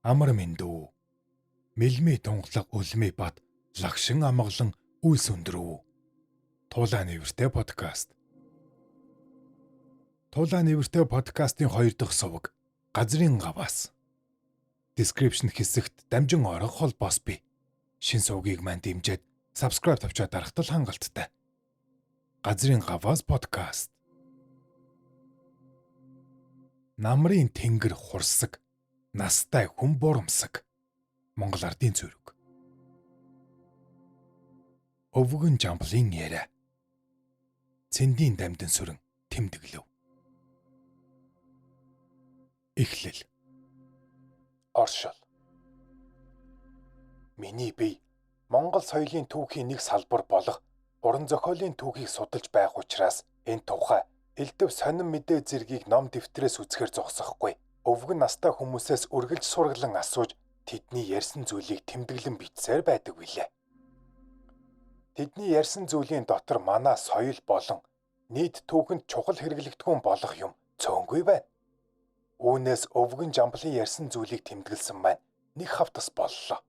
Амар мэндүү. Мэлми тунгалаг үлми бат лагшин амгалан үйлс өндрүү. Туулаа нэвэртэй подкаст. Туулаа нэвэртэй подкастын 2 дахь суваг газрын гаваас. Description хэсэгт дамжин орох холбоос бий. Шин сувгийг маань дэмжиж subscribe тавьчаад дарахтал хангалттай. Газрын гаваас подкаст. Намрын тэнгэр хурсаг, настай хүн бурамсаг. Монгол ардын зүрэг. Өвгөн жамблын яриа. Цэндийн дамдын сүрэн тэмдэглэв. Эхлэл. Оршил. Миний бие Монгол соёлын түүхийн нэг салбар болох уран зохиолын түүхийг судалж байх учраас энэ тухай элдв сонин мэдээ зэргийг ном дэвтрээс үзэхэр зогсохгүй. Өвгөн настай хүмүүсээс үргэлж сургалан асууж тэдний ярьсан зүйлийг тэмдэглэн бичсээр байдаг билээ. Тэдний ярьсан зүйлийн дотор манай соёл болон нийт түүхэнд чухал хэрэглэгдэхүүн болох юм цөөнгүй байна. Үүнээс өвгөн жамблын ярьсан зүйлийг тэмдэглэсэн маань нэг хавтас боллоо.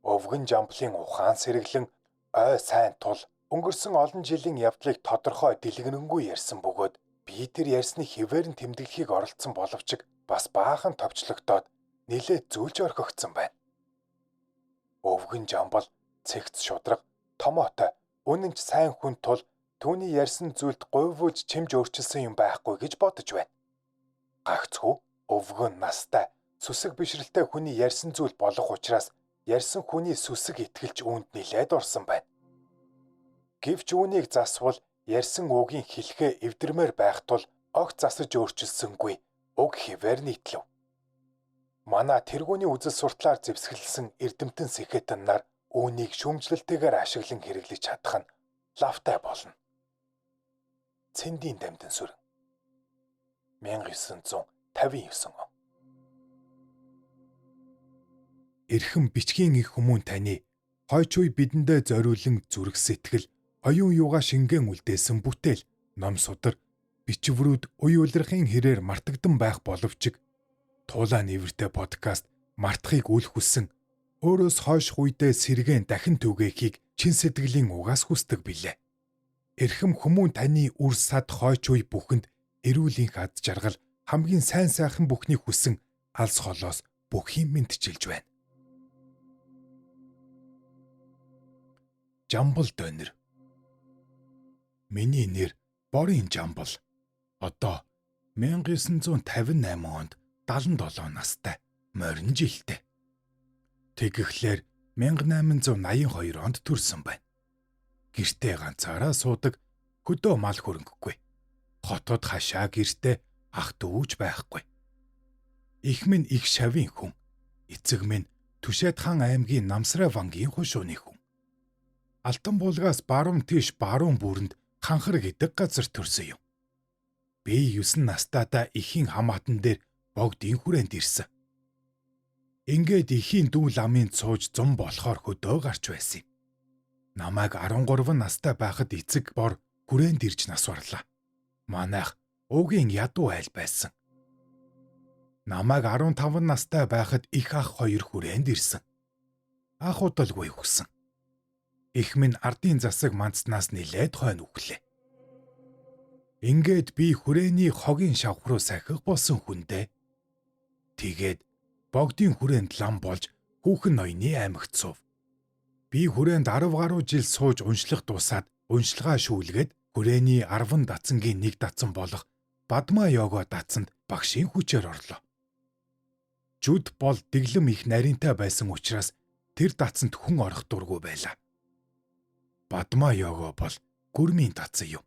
Өвгөн жамблын ухаан сэргэлэн ой сайн тул өнгөрсөн олон жилийн явдлыг тодорхой дэлгэрэнгүй ярьсан бөгөөд би тэр ярьсны хэвээр нь тэмдэглэхийг оролдсон боловч бас баахан товчлогдоод нэлээд зүйлж орхигдсон байна. Өвгөн жамбал цэгц шудраг томоотой үнэнч сайн хүн тул түүний ярьсан зүйлд говьвуулж чимж өөрчилсөн юм байхгүй гэж бодож байна. Гагцхүү өвгөн настай сүсэг бишрэлтэй хүний ярьсан зүйл болох учраас ярьсан хүний сүсэг итгэлж үүнд нилээд орсон байна. Гэвч үүнийг засвал ярьсан үгийн хэлхээ эвдэрмээр байх тул огт засаж өөрчилсөнгүй уг хэвээр нийтлэв. Манай тэргүүний үзэл сурталаар зэвсгэлсэн эрдэмтэн сэхэтэн нар үүнийг шүүмжлэлтэйгээр ашиглан хэрэглэж чадах нь лавтай болно. Цэндийн дамдын сүрэн 1959 он. Эрхэм бичгийн их хүмүүн таны хойч үе бидэндээ зориулан зүрх сэтгэл оюун юугаа шингэн үлдээсэн бүтээл ном судар бичвэрүүд үе улирахын хэрээр мартагдан байх боловч туулаа нэвэртэй подкаст мартахыг үл хүссэн өөрөөс хойш үедээ сэргэн дахин түгээхийг чин сэтгэлийн угаас хүсдэг билээ. Эрхэм хүмүүн таны үр сад хойч үе бүхэнд эрүүлэнх ад жаргал хамгийн сайн сайхан бүхний хүсэн алс холоос бүхий мэдчилж байна. Жамбал донор. Миний нэр Борын Жамбал. Одоо 1958 онд 77 настай, морин жилтэй. Тэгэхлээр 1882 онд төрсөн байна. Гэртээ ганцаараа суудаг, хөдөө мал хөрөнгөгүй. Хотод хашаа гэртээ ах дүүж байхгүй. Их минь их шавийн хүн. Эцэг минь Түшээд хаан аймгийн Намсрай вангийн хушууны хүн. Алтан булгаас баруун тийш баруун бүрэнд Ханхар гэдэг газар төрсөн юм. Би 9 настайдаа ихийн хамаатан дээр богдын хүрээнд ирсэн. Ингээд ихийн дүү ламын цууж зам болохоор хөдөө гарч байсан юм. Намайг 13 настай байхад эцэг бор хүрээнд ирж насварлаа. Манайх уугийн ядуу айл байсан. Намайг 15 настай байхад их ах хоёр хүрээнд ирсэн. Ах удалгүй өгсөн. Их минь ардын засаг манцнаас нилээд хойно өглөө. Ингээд би хүрээний хогийн шавх руу сахих болсон хүндээ. Тэгээд богдын хүрээнд лам болж хүүхэн ноёны аймагт сув. Би хүрээнд 10 гаруй жил сууж уншлах дусаад уншлагаа шүүлгээд хүрээний 10 дацангийн нэг дацан болох Бадма Його дацанд багшийн хүчээр орлоо. Жүд бол дэглэм их нарийнтай байсан учраас тэр дацанд хүн орох дургүй байлаа. Бадма Його бол гүрмийн дацан юм.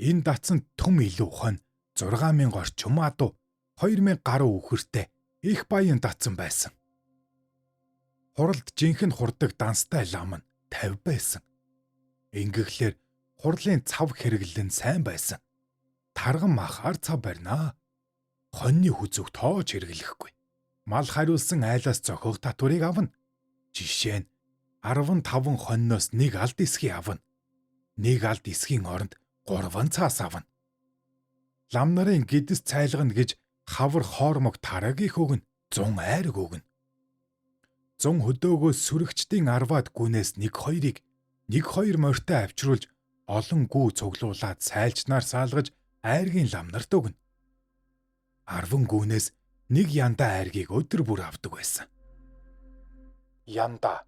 Энэ дацанд төм илүү хонь 6000 орчим адуу 2000 гаруй үхэртэй их баян дацан байсан. Хуралд жинхэнэ хурдаг данстай лам нь 50 байсан. Ингэхлээр хурлын цав хэрэглэн сайн байсан. Тарган махаар цав барьнаа. Хоньны хүзүүг тоож хэрэглэхгүй. Мал хариулсан айлаас зохиох татварыг авна. Жишээ нь 15 хоньноос нэг алд эсхий авна. Нэг алд эсхийн оронд 3 цаас авна. Лам нарын гидэс цайлгана гэж хавар хоормог тарагих өгнө, 100 айраг өгнө. 100 хөдөөгөөс сүрэгчдийн арваад гүнээс 1-2-ыг 1-2 морьтой авчруулж олон гүү цуглуулад сайлчнаар саалгаж айргийн ламнарт өгнө. 10 гүнээс 1 янда айргийг өдөр бүр авдаг байсан. Янда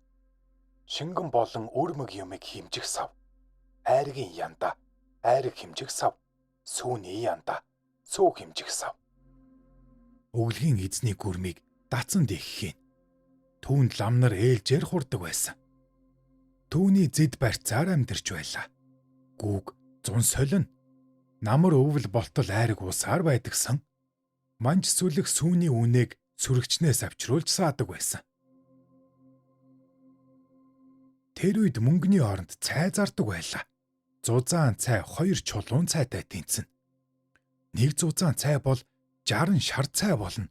шингэн болон өрмөг юмыг химжих сав. Айргийн янда айраг химжих сав. Сүүний янда сүү химжих сав. Өглөгийн эзний гүрмийг дацанд ихэхийн. Түүнд ламнар ээлжээр хурдаг байсан. Түүний зэд барьцаар амьдарч байлаа. Гүүг зун солино. Намар өвөл болтол айраг уусаар байдагсан. Манж сүлэх сүүний үнээг сүрэгчнээс авчруулж саадаг байсан. Тэр үед мөнгөний оронд цай зардаг байлаа. Зузаан цай 2 чулуун цайтай тэнцэнэ. 1 зузаан цай бол 60 шар цай болно.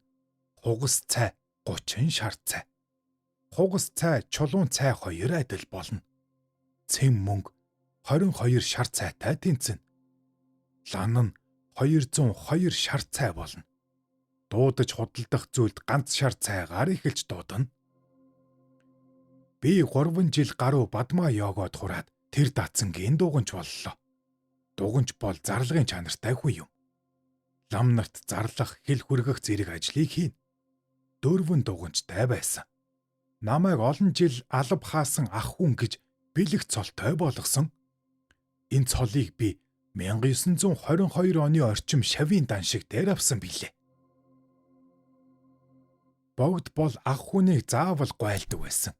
Хугас цай 30 шар цай. Хугас цай чулуун цай 2 адил болно. Цэм мөнгө 22 шар цайтай тэнцэнэ. Лан нь 202 шар цай болно. Дуудаж худалдах зүйлд ганц шар цайгаар эхэлж дуудана. Би 3 жил гаруй бадмаа йогоод хураад тэр датсангийн дуганч боллоо. Дуганч бол зарлагын чанартай хүн юм. Лам нарт зарлах, хэл хүргэх зэрэг ажлыг хийн. 4 дуганчтай байсан. Намайг олон жил алба хаасан ах хүн гэж бэлэг цолтой болгосон. Энэ цолыг би 1922 оны орчим шавийн дан шиг дээр авсан билээ. Богд бол ах хүнийг заавал гуайлдаг байсан.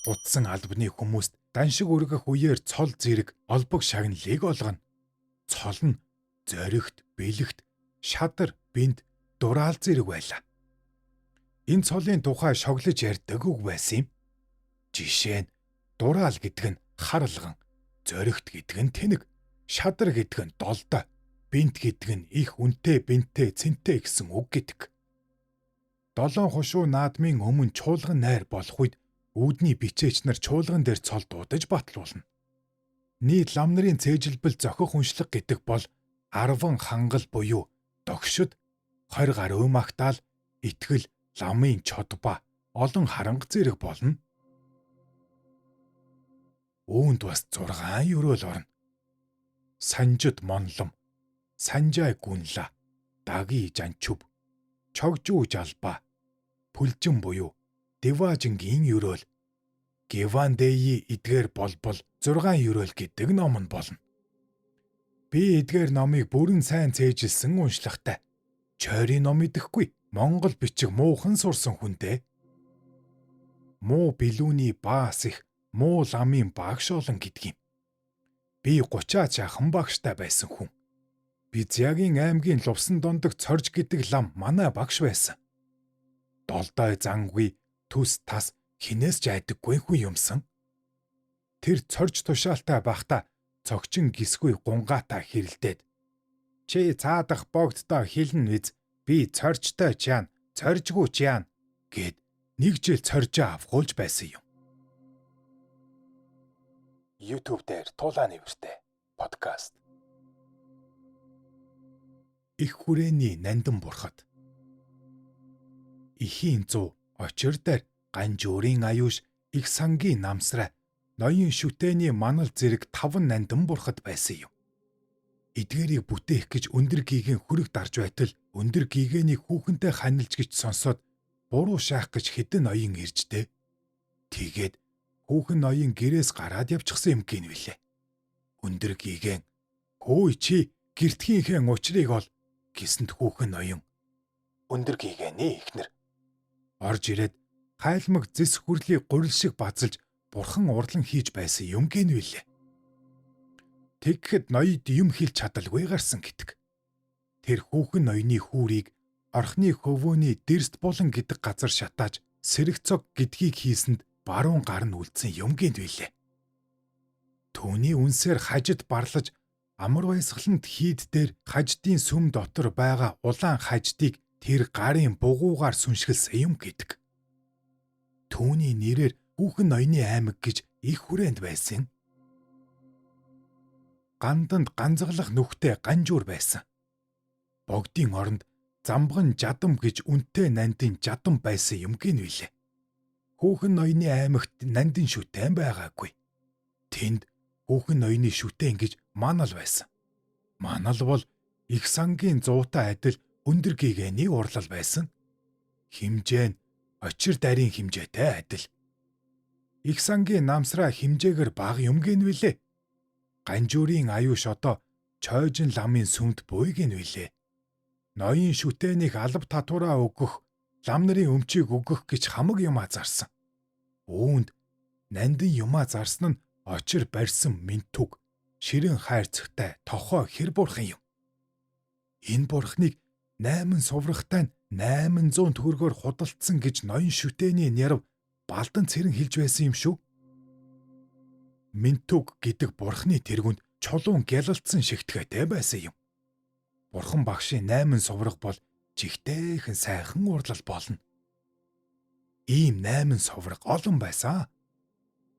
Утсан албаны хүмүүст даншиг өргөх үеэр цол зэрэг олбог шагналыг олгоно. Цол нь зоригт, бэлэгт, шадар, бинт, дураал зэрэг байлаа. Энэ цолын тухай шоглож ярьдаг үг байсан юм. Жишээ нь дураал гэдэг нь харлган, зоригт гэдэг нь тэнэг, шадар гэдэг нь долдой, бинт гэдэг нь их үнэтэй, бинттэй, цэнтэй гэсэн үг гэдэг. 7 хушуу наадмын өмнө чуулган найр болох үед үүдний бичээч нар чуулган дээр цол дуудаж батлуулна. Нийт лам нарын цээжилбэл зохих уншлаг гэдэг бол 10 хангал буюу догшид, 20 гар өмагтаал, итгэл, ламын чодба, олон харанга зэрэг болно. Үүнд бас 6 ерөөл орно. Санжид монлом, санжай гүнла, даги жанчув, чогжуу жалба, пүлжин буюу Деважингийн ерөөл, Гевандеи эдгээр болбол 6 ерөөл гэдэг ном нь болно. Би эдгээр номыг бүрэн сайн цээжилсэн уншлагатай. Чойрын ном идэхгүй, Монгол бичиг муухан сурсан хүнтэй. Муу билүүний баас их, муу ламын багш олон гэдэг юм. Би 30 жаахан багштай байсан хүн. Бизягийн аймгийн Лувсан дондог цорж гэдэг лам манай багш байсан. Долдой зангүй, түс тас хинээс ч айдаггүй хүн юмсан. Тэр цорж тушаалтай байхдаа цогчин гисгүй гунгаатай хэрэлдээд чи цаадах богдтой хилэн виз би цоржтой чаана цоржгүй чаана гэд 1 жил цоржоо авахулж байсан юм. YouTube дээр Тулааны вэртэй подкаст. Их хүрээний нандин бурхад. Ихийн зүү очир дээр ганжуурын аюуш их сангийн намсраа ноён шүтээний манал зэрэг 5 нандин бурхад байсан юм. Эдгээрийг бүтээх гэж өндөр гигийн хүрэг дарж байтал өндөр гигэний хүүхэнтэй ханилж гэж сонсоод буруу шаах гэж хэдэн ноён иржтэй. Тэгээд хүүхэн ноён гэрээс гараад явчихсан юм гинвэлээ. Өндөр гигэн "Хөөе чи гэртхийнхээ учрыг ол" гэсэнд хүүхэн ноён өндөр гигэний эхнэр орж ирээд хайлмаг зэс хүрлийг гурил шиг базалж бурхан урлан хийж байсан юм гинвэлээ. Тэгэхэд ноёд юм хэлж чадалгүй гарсан гэдэг. Тэр хүүхэн ноёны хүүрийг орхны хөвөөний дэрст булан гэдэг газар шатааж сэрэгцог гэдгийг хийсэнд баруун гар нь үлдсэн юм гинвэлээ. Түүний үнсээр хажид барлаж амар баясгаланд хийд дээр хаждын сүм дотор байгаа улаан хаждыг тэр гарын бугуугаар сүншгэлсэн юм гэдэг. Түүний нэрээр хүүхэн ноёны аймаг гэж их хүрээнд байсан. Ганданд ганцглах нүхтэй ганжуур байсан. Богдын оронд Замбган жадам гэж үнэтэй нандин жадам байсан юм гинвэлээ. Хүүхэн ноёны аймагт нандин шүтэн байгаагүй. Тэнд хүүхэн ноёны шүтэн гэж манал байсан. Манал бол их сангийн 100-тай адил өндөр гигэний урлал байсан. Хэмжээ нь очир дарийн хэмжээтэй адил. Их сангийн намсраа хэмжээгээр бага юм гинвэлээ. Ганжуурын аюуш одоо чойжин ламын сүмд буй гинвэлээ. Ноён шүтэнийг алба татвараа өгөх, лам нарын өмчийг өгөх гэж хамаг юмаа зарсан. Үүнд нандин юмаа зарсан нь очир барьсан минтүг, ширэн хайрцагтай тохоо хэр бурхан юм. Энэ бурханыг 8 суврагтай 800 төгрөгөөр худалдсан гэж ноён шүтэний нярав балдан цэрэн хэлж байсан юм шүү. Минтүг гэдэг бурханы тэргүнд чулуун гялалцсан шигтгэтэй байсан юм. Бурхан багшийн 8 сувраг бол жигтэйхэн сайхан урлал болно. Ийм 8 сувраг олон байсан.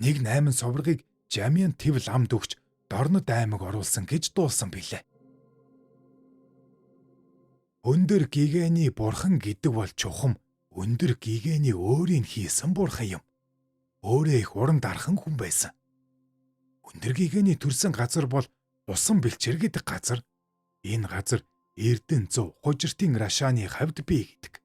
Нэг 8 суврагыг Жамян тэв ламд өгч Дорнод аймаг оруулсан гэж дуулсан билээ. Өндөр гигэний бурхан гэдэг бол чухам өндөр гигэний өөрийн хийсэн бурхан юм. Өөрөө их уран дархан хүн байсан. Өндөр гигэний төрсэн газар бол усан бэлчээр гэдэг газар. Энэ газар Эрдэнэ зов хужиртын Рашааны хавьд бий гэдэг.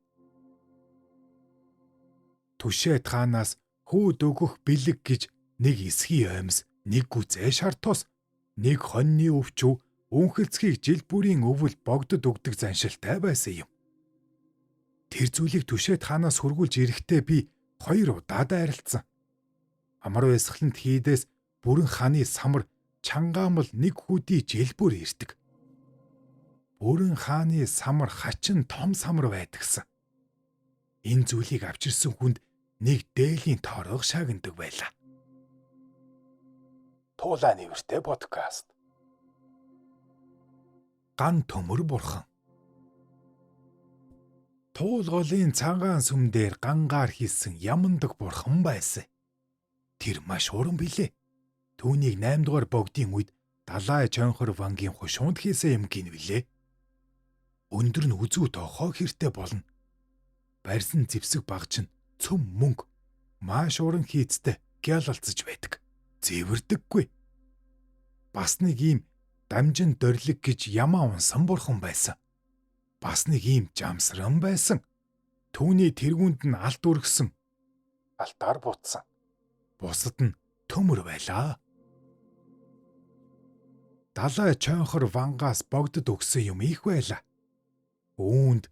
Түшээд хаанаас хүүд өгөх бэлэг гэж нэг эсхий оймс, нэг гүзээ шартоос, нэг хоньны өвчүү, үнхэлцгийг жил бүрийн өвөл богдод өгдөг заншилтай байсан юм. Тэр зүйлийг түшээд хаанаас хургуулж ирэхдээ би 2 удаа дайралтсан. Амар байсгаланд хийдээс бүрэн хааны самар чангаамал нэг хүүдий жил бүр ирдэг. Бүрэн хааны самар хачин том самар байдагсан. Энэ зүйлийг авчирсан хүнд нэг дээлийн тоорог шагнадаг байлаа. Туулаа нэвртэй подкаст. Ган төмөр бурхан. Туулгалын цагаан сүм дээр гангаар хийсэн ямандаг бурхан байсан. Тэр маш уран билээ. Түүнийг 8 дугаар богдын үед далай чонхор вангийн хушуунд хийсэн юм гинвэлээ. Өндөр нь үзүү тохоо хэртэй болно. Барьсан зэвсэг багч нь цөм мөнгө маш уран хийцтэй гялалцж байдаг. Зэвэрдэггүй. Бас нэг ийм дамжин дөрлөг гэж ямаа унсан бурхан байсан. Бас нэг ийм жамсран байсан. Түүний тэргүүнд нь алт үргэсэн. Алтаар буутсан. Бусад нь төмөр байлаа. Далай чонхор вангаас богдод өгсөн юм их байлаа. Үүнд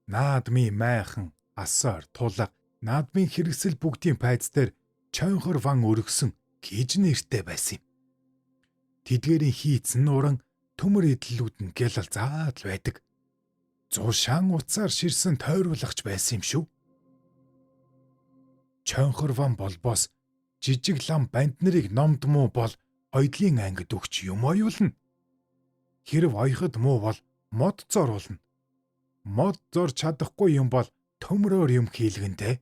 наадмын майхан, асар, тулга, наадмын хэрэгсэл бүгдийн пайц дээр чонхор ван өргөсөн гэж нэртэй байсан юм. Тэдгээрийн хийцэн уран төмөр эдлүүд нь гялалзаад байдаг. Зуушаан утсаар ширсэн тойруулагч байсан юм шүү. Чонхор ван болбоос жижиг лам банд нарыг номд муу бол ойдлын ангид өгч юм оюулна. Хэрв ойход муу бол мод зоруулна. Мод зор чадахгүй юм бол төмрөөр юм хийлгэнтэй.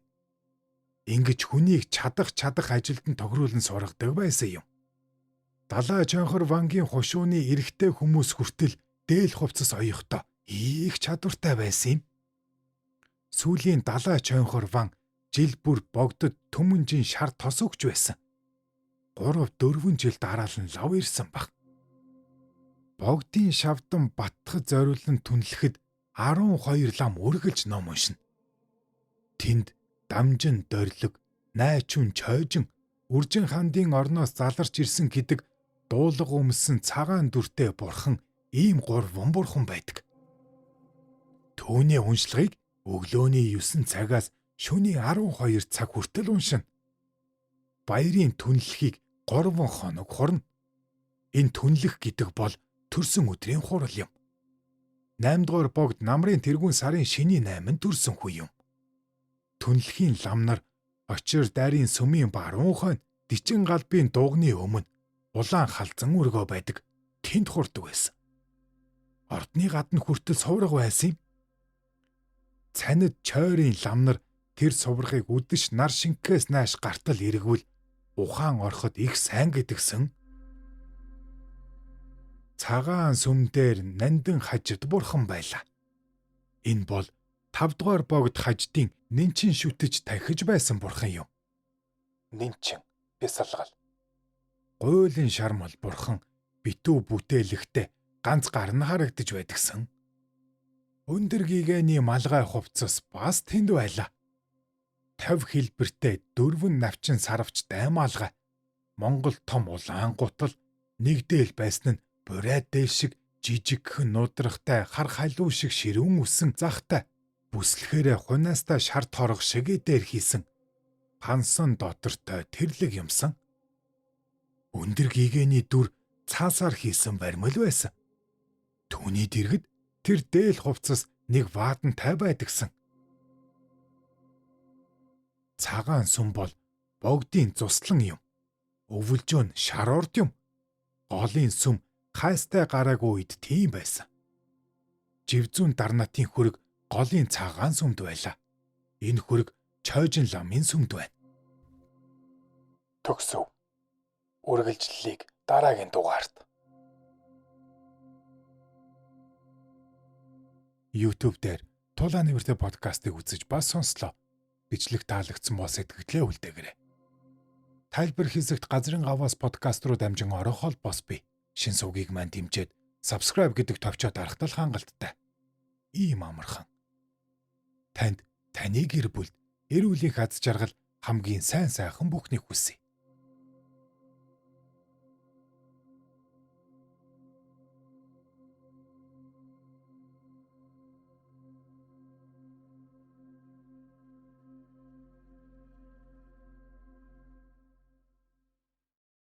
Ингэж хүнийг чадах ажилд нь тохируулан сургадаг байсан юм. Далай чонхор вангийн хушууны эрэгтэй хүмүүс хүртэл дээл хувцас оёхдоо их чадвартай байсан юм. Сүүлийн далай чонхор ван жил бүр богдод төмөнжин шар тос өгч байсан. 3-4 жил дараалан лав ирсэн баг. Богдын шавдан баттахад зориулан түнлэхэд 12 лам үргэлж ном уншина. Тэнд дамжин дорилог, найчун чойжин, үржин хандын орноос заларч ирсэн гэдэг дуулга өмсөн цагаан дүртэй бурхан ийм 3 бурхан байдаг. Түүний уншлагыг өглөөний 9 цагаас шөнийн 12 цаг хүртэл уншина. Баярын түнлэхийг 3 хоног хорно. Энэ түнлэх гэдэг бол төрсөн өдрийн хурал юм. 8 дугаар богд намрын тэргүүн сарын шөнийн 8-нд төрсөн хүн юм. Түнлэхийн лам нар очир дайрын сүмийн баруун хойно Дичин галбын дуугны өмнө улаан халзан өргөө байдаг. Тэнд хурдаг байсан. Ордны гадна хүртэл сувраг байсан юм. Цанид чойрын лам нар тэр суврагыг үдэш нар шинкээс нааш гартал эргвэл ухаан ороход их сайн гэдгсэн. Цагаан сүм дээр нандин хажид бурхан байлаа. Энэ бол 5 дугаар богд хаждын нэнчин шүтэж тахиж байсан бурхан юм. Нэнчин бясалгал. Гуйлын шармал бурхан битүү бүтээлэхдээ ганц гар нь харагдаж байдгсан. Өндөр гигэний малгай хувцас бас тэнд байлаа. 50 хэлбэртэй 4 навчин сарвч даймаалгай. Монгол том улаан гутал нэгдээл байсан нь бурайд дээл шиг жижигхэн нудрахтай хар халуу шиг ширүүн үсэн захтай бүслэхээрээ хунаастай шар торго шиг дээр хийсэн пансан дотортой тэрлэг юмсан. Өндөр гигэний дүр цаасаар хийсэн баримл байсан. Түүний дэргэд тэр дээл хувцас нэг ваадантай байдагсан. Цагаан сүм бол богдын цуслан юм. Өвөлжөө нь шар орд юм. Голын сүм хайстай гараагүй үед тийм байсан. Живзүүн дарнатын хөрөг голын цагаан сүмд байлаа. Энэ хөрөг чойжин ламын сүмд байна. Төгсөв. Үргэлжлэлийг дараагийн дугаарт. YouTube дээр Тулааны нэмэртэй подкастыг үзэж бас сонслоо. Бичлэг таалагдсан бол сэтгэлдээ үлдээгээрэй. Тайлбар хэсэгт газрын гаваас подкаст руу дамжин орох холбоос бий. Шин сувгийг маань дэмжиж subscribe гэдэг товчоо дарахтал хангалттай. Ийм амархан. Танд таны гэр бүл эрүүлийн аз жаргал хамгийн сайн сайхан бүхнийг хүсье.